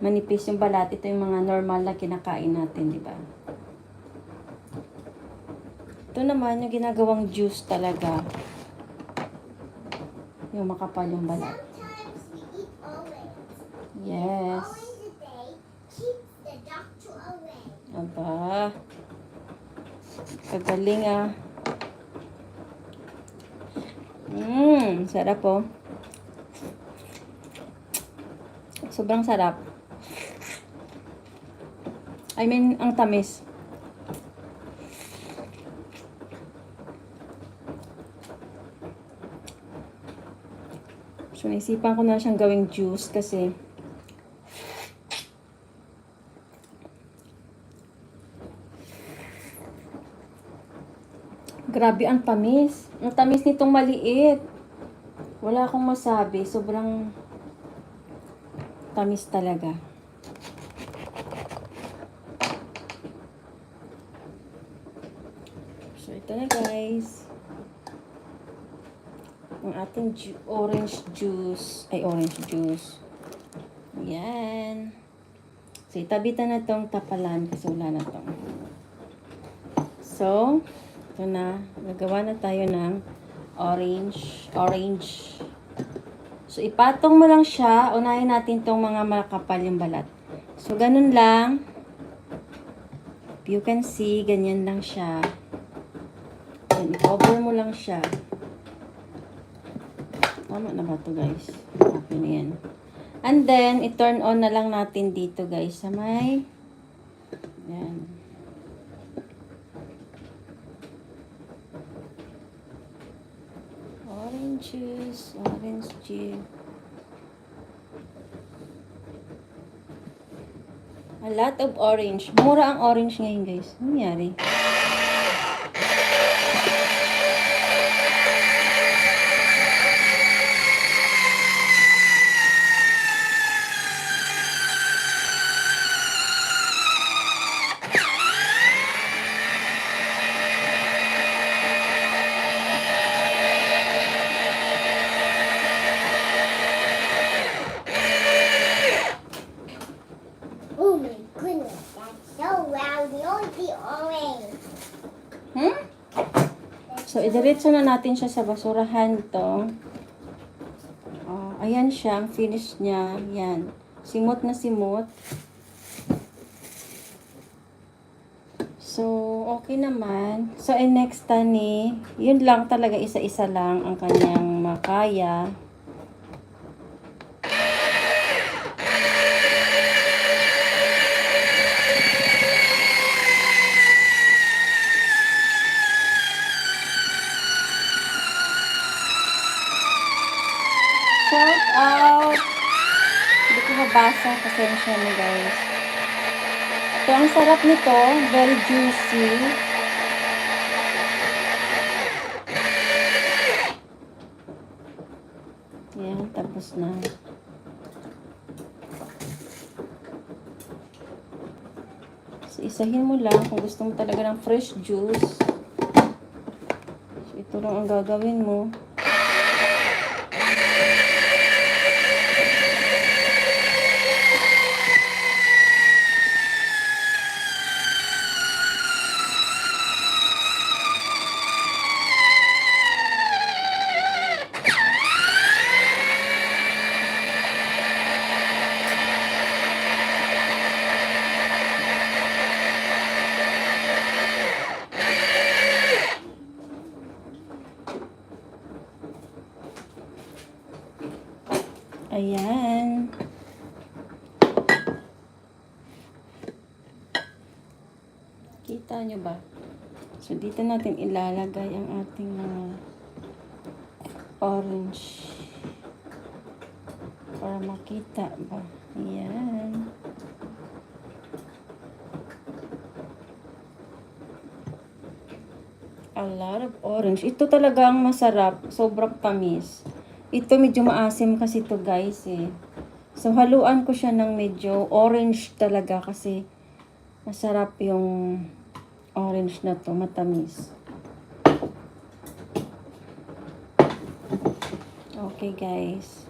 manipis yung balat. Ito yung mga normal na kinakain natin, di ba? Ito naman yung ginagawang juice talaga. Yung makapal yung balat. Sometimes we eat orange. Yes. Orange a day keeps the doctor away. Aba. Kagaling ah. Sarap oh. Sobrang sarap. I mean, ang tamis. So, naisipan ko na siyang gawing juice kasi grabe ang tamis. Ang tamis nitong maliit. Wala akong masabi. Sobrang tamis talaga. So, ito na guys. Ang ating orange juice. Yan. So, itabitan na itong tapalan kasi wala na itong. So, ito na. Nagawa na tayo ng orange. So, ipatong mo lang siya. Unahin natin itong mga makapal yung balat. So, ganun lang. If you can see, ganyan lang siya. Then, i-cover mo lang siya. Tama na ba ito guys? Okay na yan. And then, i-turn on na lang natin dito guys sa may yan. Orange juice. A lot of orange. Mura ang orange ngayon guys. Ano nangyari? Oh my goodness, that's so loud. You only see orange. So, idiretso na natin siya sa basurahan to. Oh, ayan siya, ang finish niya. Yan. Simot na simot. So, okay naman. So, next tani, yun lang talaga, isa-isa lang ang kanyang makaya. Shout out! Hindi ko mabasa, pasensya na guys. So, ang sarap nito, very juicy. Yan, tapos na. So, isahin mo lang kung gusto mo talaga ng fresh juice. So, ito lang ang gagawin mo. Ayan. Kita nyo ba? So, dito natin ilalagay ang ating mga orange. Para makita ba? Ayan. A lot of orange. Ito talagang masarap. Sobrang tamis. Ito medyo maasim kasi ito guys eh. So haluan ko siya ng medyo orange talaga kasi masarap yung orange na to, matamis. Okay guys.